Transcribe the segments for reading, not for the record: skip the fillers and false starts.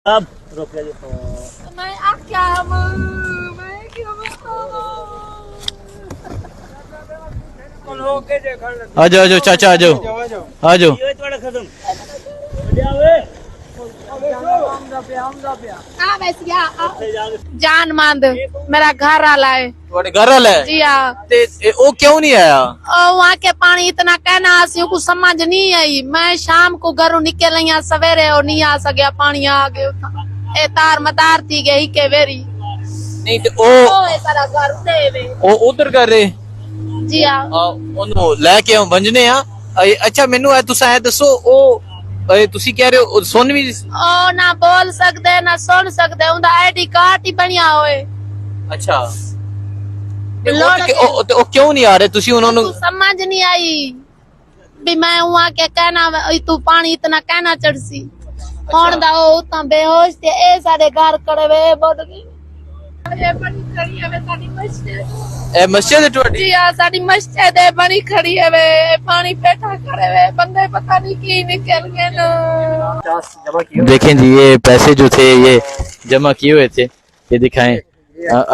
अब रोक ले मैं क्या मैं क्यों आ जाओ आ जाओ चाचा आ जाओ आ जाओ। ये थोड़ा खत्म जान मांद मेरा घर आला है ਤੁਹਾਡੇ घर वाला है जी हाँ। ते वो क्यों नहीं आया? और वहाँ के पानी इतना कहना आसियों को समझ नहीं आई। मैं शाम को घरों निकल यहाँ सवेरे और नहीं आ सके पानी आ गया ए तार मतार थी गई के वेरी नहीं तो ओ सारा घर देवे ਉਹ ਉਧਰ ਕਰ ਰਹੇ जी हाँ। ਉਹਨੂੰ ਲੈ ਕੇ ਵੰਜਨੇ ਆ। ਅੱਛਾ ਮੈਨੂੰ ਇਹ ਤੁਸੀਂ ਐ ਦੱਸੋ ਉਹ ਤੁਸੀਂ ਕਹਿ ਰਹੇ ਹੋ ਸੁਣ ਵੀ ओ ना बोल सकते ना सुन सकते उनका आईडी कार्ड ही बनया होए। अच्छा ਉਹ ਕਿਉਂ ਨਹੀਂ ਆ ਰਹੇ ਤੁਸੀਂ ਉਹਨਾਂ ਨੂੰ? समझ नहीं आई भी मैं वहाँ के कहना तू पानी इतना कहना चढ़सी कौन दा ओ उतना बेहोश थे ए सारे घर करे वे बोल गई ये बड़ी खड़ी है वे साडी मस्जिद ਇਹ ਮਸਜਿਦ ਹੈ ਤੁਹਾਡੀ? जी हां साडी मस्जिद है बड़ी खड़ी है वे पानी बैठा करे वे बंदे पता नहीं की निकल गए ना। जमा किए देखें जी ये पैसे जो थे ये जमा किए हुए थे ये दिखाएं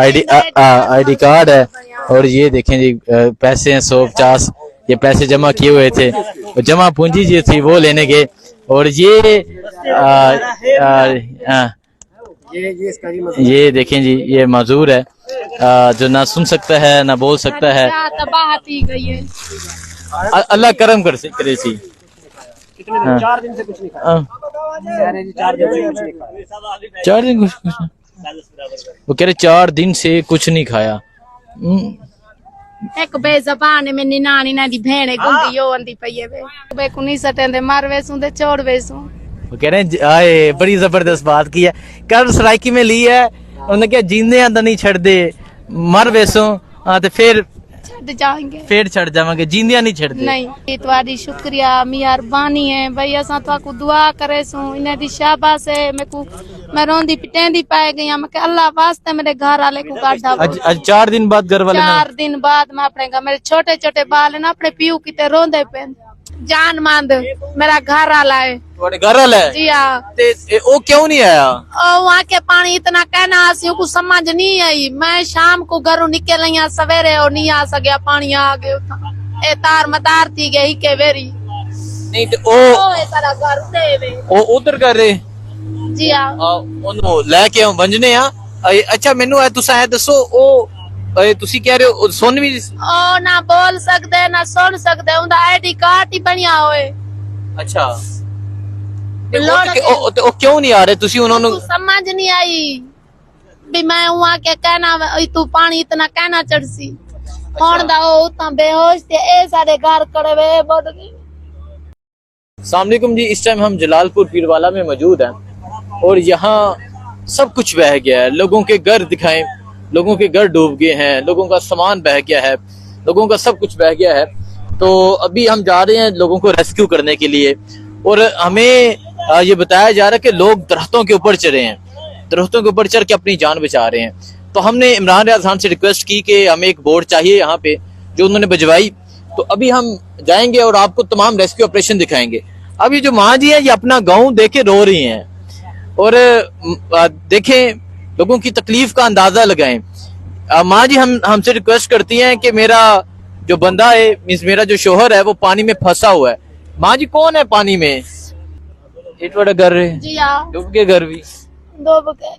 आईडी कार्ड है और ये देखें जी पैसे हैं 150 ये पैसे जमा किए हुए थे जमा पूंजी जो थी वो लेने गए और ये देखें जी ये मजदूर है जो ना सुन सकता है ना बोल सकता है। तबाह थी गई है अल्लाह करम करे सी। कितने दिन 4 दिन से कुछ नहीं खाया कह रहे जी 4 दिन से कुछ नहीं खाया 4 दिन कुछ वो कह रहे 4 दिन से कुछ नहीं खाया। एक बेजबान में निनानी ना दी भेड़े गुंगी यो अंदी पईए वे बे कुनी सटेंदे मार वेसू दे छोड़ वेसू वो कह रहे हैं आए बड़ी जबरदस्त बात की है कल सराइकी में ली है उन्होंने क्या जींदे अंदर नहीं छड़ दे मर वेसो तो फिर छड़ जाएंगे फिर छड़ जावांगे जींदिया नहीं छड़ दे। नहीं तुम्हारी शुक्रिया मेहरबानी है भाई असा तो दुआ करे सू इन्हें दी शाबाश है मेरे मैं रोंदी पिटेंदी पाए गई मैं अल्लाह वास्ते मेरे घर वाले को गाढ़ा आज 4 दिन बाद घर वाले 4 दिन बाद मैं अपने घर मेरे छोटे छोटे बाल है ना अपने पीऊ किते रोंदे पे जान मांद मेरा घर वाला है ਤੁਹਾਡੇ घर वाला है जी हाँ। ते वो क्यों नहीं आया? और वहाँ के पानी इतना कहना आसियों को समझ नहीं आई। मैं शाम को घरों निकल यहाँ सवेरे और नहीं आ सके पानी आ गया ए तार मतार थी गई के वेरी नहीं तो वो सारा घर देवे उधर कर रहे जी हाँ। ਉਹਨੂੰ ਲੈ ਕੇ ਵੰਜਨੇ ਆ। ਅੱਛਾ ਮੈਨੂੰ ਇਹ ਤੁਸੀਂ ਐ ਦੱਸੋ ਉਹ ਤੁਸੀਂ ਕਹਿ ਰਹੇ ਹੋ ਸੁਣ ਵੀ ओ ना बोल सकते ना सुन सकते उनका आईडी कार्ड ही बनया होए। अच्छा ਉਹ ਕਿਉਂ ਨਹੀਂ ਆ ਰਹੇ ਤੁਸੀਂ ਉਹਨਾਂ ਨੂੰ? समझ नहीं आई भी मैं वहाँ के कहना तू पानी इतना कहना चढ़सी कौन दा ओ उतना बेहोश थे ए सारे घर करे वे बोल गई। अस्सलाम वालेकुम जी इस टाइम हम जलालपुर पीरवाला में मौजूद हैं और यहाँ सब कुछ बह गया है। लोगों के घर दिखाएं लोगों के घर डूब गए हैं लोगों का सामान बह गया है लोगों का सब कुछ बह गया है। तो अभी हम जा रहे हैं लोगों को रेस्क्यू करने के लिए और हमें ये बताया जा रहा है कि लोग दरख्तों के ऊपर चढ़े हैं दरख्तों के ऊपर चढ़ के अपनी जान बचा रहे हैं। तो हमने इमरान रियाज खान से रिक्वेस्ट की कि हमें एक बोर्ड चाहिए यहाँ पे जो उन्होंने भिजवाई। तो अभी हम जाएंगे और आपको तमाम रेस्क्यू ऑपरेशन दिखाएंगे। अब ये जो माँ जी है ये अपना गाँव देखे रो रही हैं और देखें लोगों की तकलीफ का अंदाजा लगाएं। माँ जी हमसे रिक्वेस्ट करती हैं कि मेरा जो बंदा है मींस मेरा जो शोहर है वो पानी में फंसा हुआ है। माँ जी कौन है पानी में? बड़ा घर है जी हाँ। डूब के घर भी 2 बके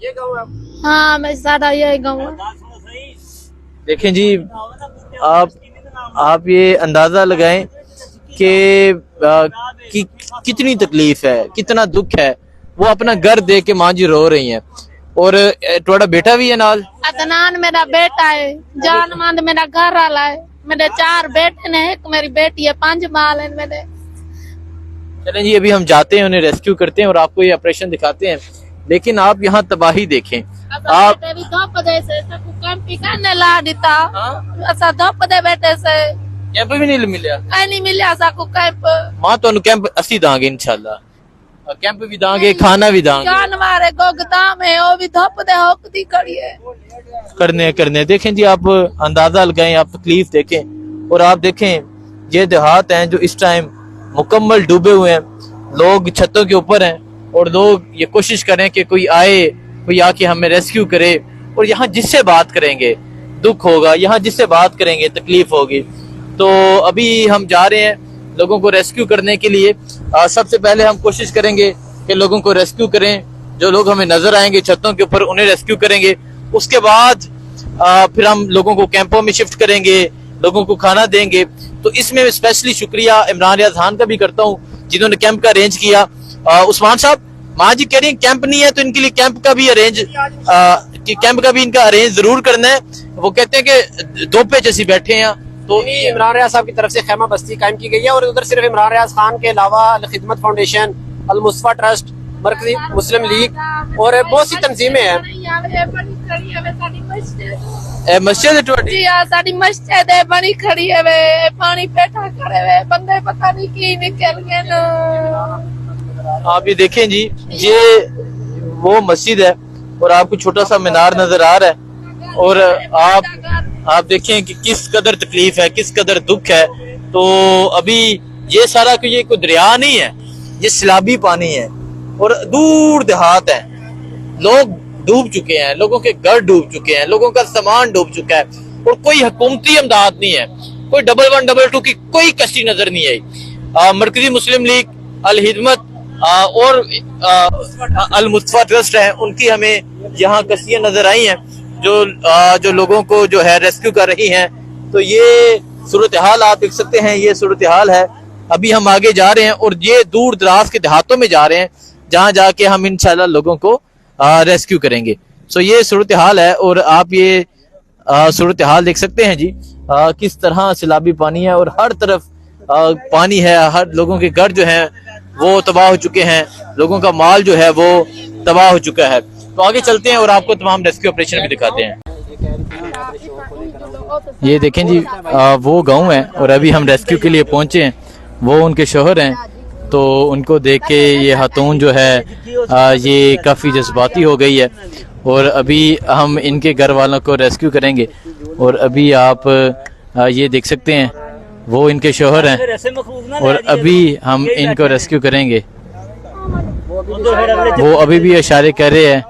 ये गाँव है हाँ मैं सारा यही गाँव है। देखें जी आप ये अंदाजा लगाएं कि कितनी तकलीफ है कितना दुख है। वो अपना घर देख के माँ जी रो रही हैं और थोड़ा बेटा भी है नाल अदनान मेरा बेटा है जान मांद मेरा घर वाला है मेरे 4 बेटे ने एक मेरी बेटी है 5 बाल है मेरे। चलें जी अभी हम जाते हैं उन्हें रेस्क्यू करते हैं और आपको ये ऑपरेशन दिखाते हैं। लेकिन आप यहाँ तबाही देखें आप भी धोप दे से कैंप करने ला देता ऐसा धोप दे बेटे से कैंप भी नहीं मिला कहीं नहीं मिला साकू कैंप मां तो कैंप असी दांगे इंशाल्लाह कैंप भी दांगे खाना भी दांगे जान मारे गोगदाम है वो भी धोप दे होकती खड़ी है करने देखें जी आप अंदाजा लगाएं आप तकलीफ देखें और आप देखें ये देहात हैं जो इस टाइम मुकम्मल डूबे हुए हैं। लोग छतों के ऊपर हैं और लोग ये कोशिश करें कि कोई आए, कोई आके हमें रेस्क्यू करे। और यहाँ जिससे बात करेंगे दुख होगा, यहाँ जिससे बात करेंगे तकलीफ होगी। तो अभी हम जा रहे हैं लोगों को रेस्क्यू करने के लिए। सबसे पहले हम कोशिश करेंगे कि लोगों को रेस्क्यू करें, जो लोग हमें नजर आएंगे छतों के ऊपर उन्हें रेस्क्यू करेंगे। उसके बाद फिर हम लोगों को कैंपों में शिफ्ट करेंगे, लोगों को खाना देंगे। तो इसमें स्पेशली शुक्रिया इमरान रियाज खान का भी करता हूँ जिन्होंने कैंप का अरेंज किया। उस्मान साहब, माँ जी कह रही हैं कैंप नहीं है तो इनके लिए कैंप का भी इनका अरेंज जरूर करना है। वो कहते हैं कि दो पे जैसी बैठे हैं। तो इमरान रियाज साहब की तरफ से खैमा बस्ती कायम की गई है और उधर सिर्फ इमरान रियाज खान के अलावा अल खिदमत फाउंडेशन, अल मुस्तफा ट्रस्ट, मरकजी मुस्लिम लीग और बहुत सी तंजीमें हैं। मस्जिद जी हाँ, साडी मस्जिद है बनी खड़ी है वे, पानी बैठा खड़े वे, बंदे पता नहीं की निकल गए ना। आप ये देखें जी, ये वो मस्जिद है और आपको छोटा सा मीनार नजर आ रहा है और आप देखें कि किस कदर तकलीफ है, किस कदर दुख है। तो अभी ये सारा ये कोई दरिया नहीं है, ये सैलाबी पानी है और दूर देहात है, लोग डूब चुके हैं, लोगों के घर डूब चुके हैं, लोगों का सामान डूब चुका है और कोई हुकूमती इमदाद नहीं है, कोई 1112 की कोई कश्ती नजर नहीं आई। मरकजी मुस्लिम लीग, अल हिदमत और अल मुस्तफा ट्रस्ट है, उनकी हमें यहाँ कश्तियां नजर आई हैं जो लोगों को जो है रेस्क्यू कर रही हैं। तो ये सूरत हाल आप देख सकते हैं, ये सूरत हाल है। अभी हम आगे जा रहे हैं और ये दूर दराज के देहातों में जा रहे हैं जहां जाके हम इंशाल्लाह लोगों को रेस्क्यू करेंगे। सो ये सूरत हाल है और आप ये सूरत हाल देख सकते हैं जी, किस तरह सैलाबी पानी है और हर तरफ पानी है, हर लोगों के घर जो है वो तबाह हो चुके हैं, लोगों का माल जो है वो तबाह हो चुका है। तो आगे चलते हैं और आपको तमाम रेस्क्यू ऑपरेशन भी दिखाते हैं। ये देखें जी, वो गांव है और अभी हम रेस्क्यू के लिए पहुंचे हैं। वो उनके शोहर हैं, तो उनको देख के ये खातून जो है ये काफ़ी जज्बाती हो गई है और अभी हम इनके घर वालों को रेस्क्यू करेंगे। और अभी आप ये देख सकते हैं, वो इनके शोहर हैं और अभी हम इनको रेस्क्यू करेंगे। वो अभी भी इशारे कर रहे हैं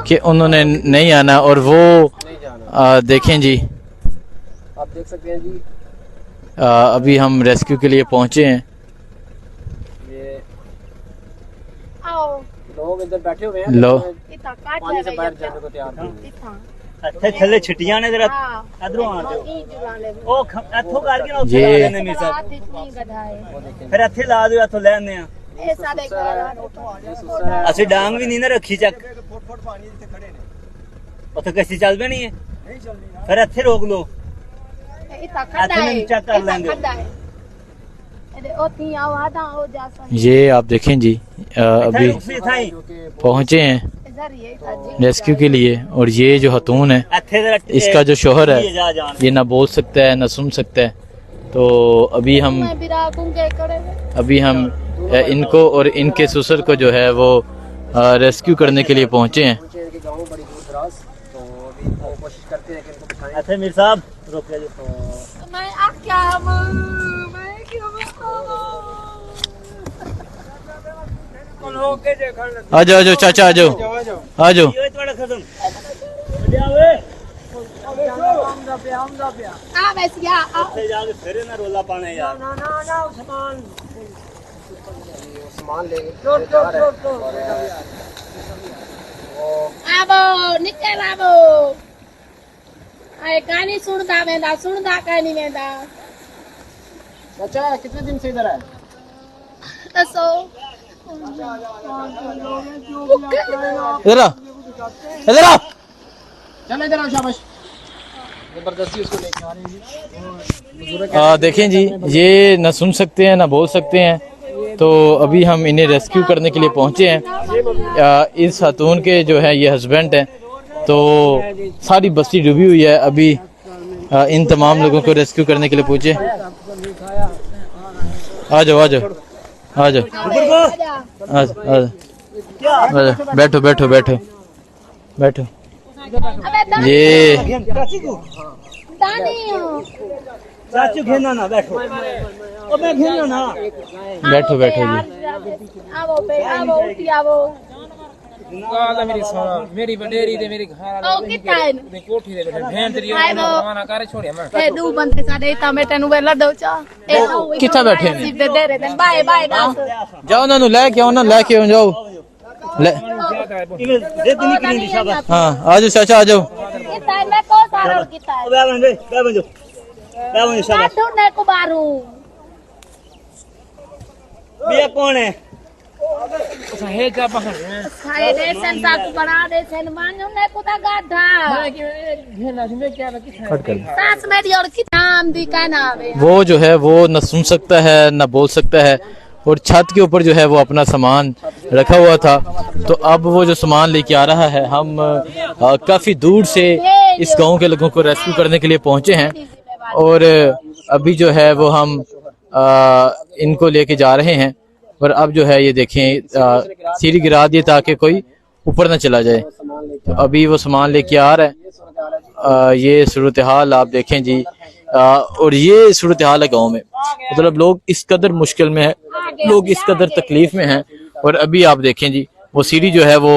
कि उन्होंने नहीं आना और वो देखें जी, आप देख सकते हैं जी, अभी हम रेस्क्यू के लिए पहुंचे हैं। ये लोग इधर बैठे हुए हैं, लो पानी से बाहर जाने को तैयार नहीं। ਇੱਥੇ ਥੱਲੇ ਛਿੱਟੀਆਂ ਨੇ ਜਰਾ ਇਧਰੋਂ ਆ ਜਾਓ ਉਹ ਇੱਥੋਂ ਕਰਕੇ ਨਾ ਉੱਥੇ ਲਾ ਲੈਣੇ ਮੀ ਸਾਹਿਬ ਫਿਰ ਇੱਥੇ ਲਾ ਦਿਓ ਇੱਥੋਂ ਲੈ ਆਨੇ ਆ ਇਹ ਸਾਡੇ ਘਰ ਅਸੀਂ ਡਾਂਗ ਵੀ ਨਹੀਂ ਨਾ ਰੱਖੀ ਚੱਕ ਉੱਥੇ ਕਸ਼ਤੀ ਚੱਲ ਪੈਣੀ ਹੈ ਨਹੀਂ ਚੱਲਣੀ ਫਿਰ ਇੱਥੇ ਰੋਕ ਲਓ ਇਹ ਤਾਂ ਖੱਡਾ ਹੈ चेक कर लेंगे। ये आप देखें जी, अभी पहुंचे हैं रेस्क्यू के लिए और ये जो खतून है इसका जो शोहर है ये ना बोल सकता है ना सुन सकता है। तो अभी हम इनको और इनके ससुर को जो है वो रेस्क्यू करने के लिए पहुंचे हैं। मीर साहब रोक आ जाओ, आ जाओ चाचा, आ जाओ, आ जाओ। रोला पाने यार निकल आवो कहानी सुनता कहीं नहीं वेंदा। अच्छा, कितने दिन से इधर है? दसो इधर आ, इधर आ। चलो इधर आओ, शाबाश। जबरदस्ती उसको लेके आ रहे हैं। देखें जी, ये ना सुन सकते हैं ना बोल सकते हैं। तो अभी हम इन्हें रेस्क्यू करने के लिए पहुंचे हैं। इस खातून के जो है ये हस्बैंड हैं, तो सारी बस्ती डूबी हुई है। अभी इन तमाम लोगों को रेस्क्यू करने के लिए पहुंचे। आ जाओ, आ जाओ, आ जाओ, आ जाओ, बैठो बैठो बैठो बैठो। ये चाचू खेलना ना बैठो ओ मैं खेलना ना बैठो बैठो जी आवो बे आवो उठी आवो गाल मेरी सोना मेरी बडेरी ते मेरी घर ओ किता है ते कोठी दे बैठे भैन तेरी हाय वो माना करे छोड़िया मैं ए दू बंदे साडे ता बेटे नु वेला दो चा ए किथा बैठे ने? सीधे दे रहे थे बाय बाय दास जाओ ना लेके आओ ना लेके आओ जाओ ले इवे दे दिन की नींद शाबाश हाँ आ जाओ चाचा आ जाओ किता है मैं को सारा किता है बे बंजो शाबाश काटू ने को बारू ये कौन है हे जा पकड़ हाय रे संता को बना दे सन मानो ने को ता गाधा घेना से मैं क्या किथा सास मेरी और की नाम दी का नाम है वो जो है वो न सुन सकता है न बोल सकता है और छत के ऊपर जो है वो अपना सामान रखा हुआ था। तो अब वो जो सामान लेके आ रहा है, हम काफी दूर से इस गांव के लोगों को रेस्क्यू करने के लिए पहुंचे हैं और अभी जो है वो हम इनको लेके जा रहे हैं। और अब जो है ये देखें सीढ़ी गिरा दिए ताकि कोई ऊपर ना चला जाए। तो अभी वो सामान लेके आ रहा है। ये सूरत हाल आप देखें जी। और ये सूरत हाल है गाँव में, मतलब लोग इस कदर मुश्किल में है, लोग इस कदर तकलीफ में हैं। और अभी आप देखें जी वो सीढ़ी जो है वो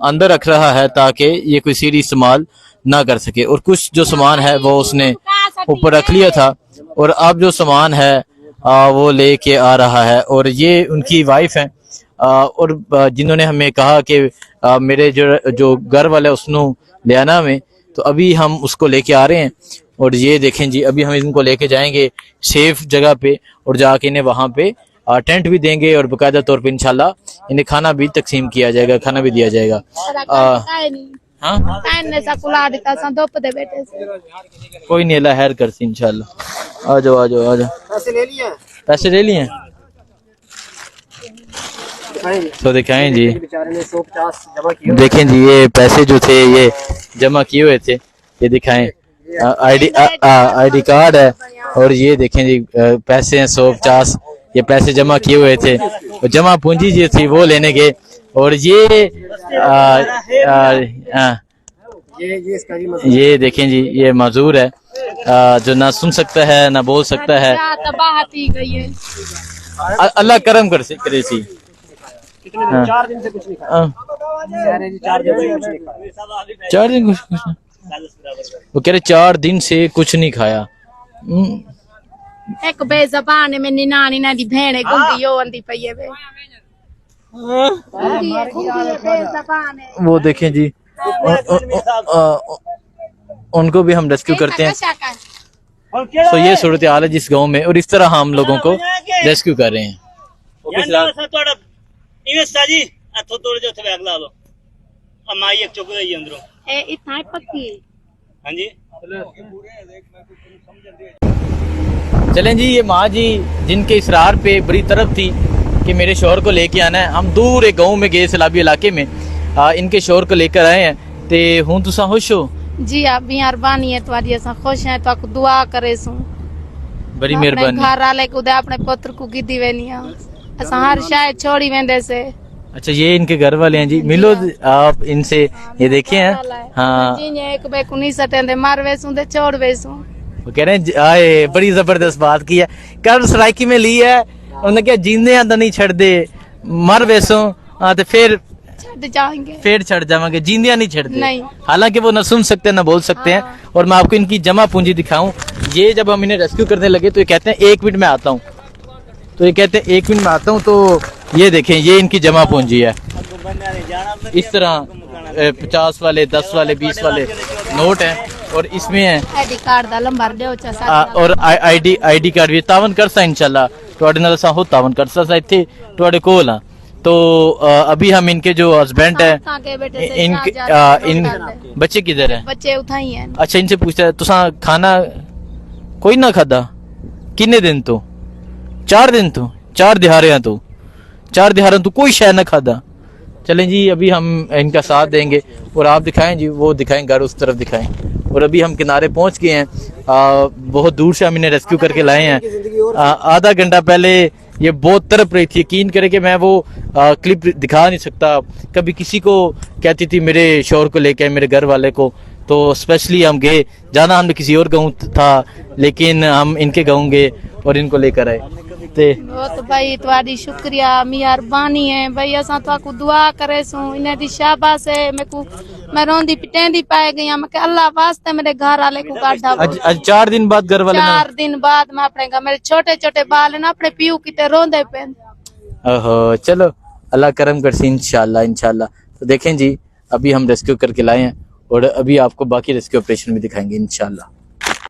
अंदर रख रहा है ताकि ये कोई सीढ़ी इस्तेमाल ना कर सके। और कुछ जो सामान है वो उसने ऊपर रख लिया था और अब जो सामान है वो लेके आ रहा है। और ये उनकी वाइफ है और जिन्होंने हमें कहा कि मेरे जो घर वाला है उसने ले आना में, तो अभी हम उसको लेके आ रहे हैं। और ये देखें जी अभी हम इनको लेके जाएंगे सेफ जगह पे और जाके इन्हें वहां पे टेंट भी देंगे और बाकायदा तौर पे इंशाल्लाह इन्हें खाना भी तकसीम किया जाएगा, खाना भी दिया जाएगा। हाँ कोई नहीं, अल्लाह खैर करसी इंशाल्लाह। आ जाओ आ जाओ आ जाओ। पैसे ले लिए तो दिखाएं जी, देखें जी ये पैसे जो थे ये जमा किए हुए थे, ये दिखाएं। आईडी कार्ड है और ये देखें जी पैसे हैं 150, ये पैसे जमा किए हुए थे और जमा पूंजी जो थी वो लेने गए। और ये देखें जी ये मजदूर है जो ना सुन सकता है ना बोल सकता है। अल्लाह करम करे सी। 4 दिन से कुछ नहीं खाया। 4 दिन कुछ नहीं, वो कह रहे 4 दिन से कुछ नहीं खाया। एक बेज़बान है मेरी नानी ना दी भेड़ गुंगी यो अंदी पई है बे बेज़बान है। वो देखें जी उनको भी हम रेस्क्यू करते हैं। तो ये सूरत हाल है जिस गांव में, और इस तरह हम लोगों को रेस्क्यू कर रहे हैं। चलें जी, ये माँ जी जिनके इसरार पे बड़ी तरफ थी कि मेरे शोहर को लेके आना है, हम दूर एक गांव में गए सैलाबी इलाके में, इनके शोहर को लेकर आए हैं। ते हूं तुसा खुश हो? जी आप मेहरबानी है तुम्हारी, असा खुश हैं तो आपको दुआ करे सू बड़ी मेहरबानी। घर वाले को दे अपने पुत्र को गिदी वेनी असा हर शायद छोड़ी वेंदे से। अच्छा ये इनके घर वाले हैं जी, मिलो आप इनसे, ये देखे हैं। हाँ जी एक बे को नहीं सटेंदे मार वेसू दे छोड़ वेसू। वो कह रहे हैं आए बड़ी जबरदस्त बात की है, कर सराइकी में ली है, उन्होंने क्या जींदे आंदा नहीं छड़ दे, मर वेसो तो फिर जाएंगे, फिर छड़ जाएंगे, जींदिया नहीं छड़ते। हालांकि वो न सुन सकते न बोल सकते हैं। और मैं आपको इनकी जमा पूंजी दिखाऊं, ये जब हम इन्हें रेस्क्यू करने लगे तो ये कहते हैं 1 मिनट में आता हूँ, तो ये कहते हैं 1 मिनट में आता हूँ। तो ये देखें ये इनकी जमा पूंजी है। इस तरह 50 वाले 10 वाले 20 वाले नोट हैं और इसमें है आईडी कार्ड दा नंबर दे और आईडी कार्ड भी तावन करसा इंशाल्लाह ਤੁਹਾਡੇ ਨਾਲ ਅਸਾਂ ਹੋ ਤਾवन कर सकता ਇੱਥੇ ਤੁਹਾਡੇ ਕੋਲ ਆ। तो अभी हम इनके जो हस्बैंड है इनके इन बच्चे किधर है? बच्चे उठाई हैं। अच्छा इनसे पूछता है तुसा खाना कोई ना खादा किन्ने दिन तो? 4 दिन तो 4 दिहाड़ियां तो 4 दिहाड़ियां तो कोई शायद ना खादा। चलें जी अभी हम इनका साथ देंगे और आप दिखाएं जी, वो दिखाएं घर उस तरफ दिखाएं। और अभी हम किनारे पहुंच गए हैं, बहुत दूर से हम इन्हें रेस्क्यू करके लाए हैं। आधा घंटा पहले ये बहुत तड़प रही थी, यकीन करे कि मैं वो क्लिप दिखा नहीं सकता। कभी किसी को कहती थी मेरे शोहर को लेके, मेरे घर वाले को, तो स्पेशली हम गए, जाना हमने किसी और गाँव था लेकिन हम इनके गाँव गए और इनको लेकर आए। ते बहुत भाई तुम्हारी शुक्रिया मेहरबानी है भाई, असा तो दुआ करे सू इन्हें दी शाबाश है। मैं रोंदी पिटेंदी पाए गई, मैं के अल्लाह वास्ते मेरे घर वाले को काटा। आज 4 दिन बाद घर वाले 4 दिन बाद मैं अपने घर, मेरे छोटे छोटे बाल ना अपने पीऊ किते रोंदे पे। ओहो, चलो अल्लाह करम करसी इंशाल्लाह इंशाल्लाह। तो देखें जी, अभी हम रेस्क्यू करके लाए हैं और अभी आपको बाकी रेस्क्यू ऑपरेशन भी दिखाएंगे इंशाल्लाह।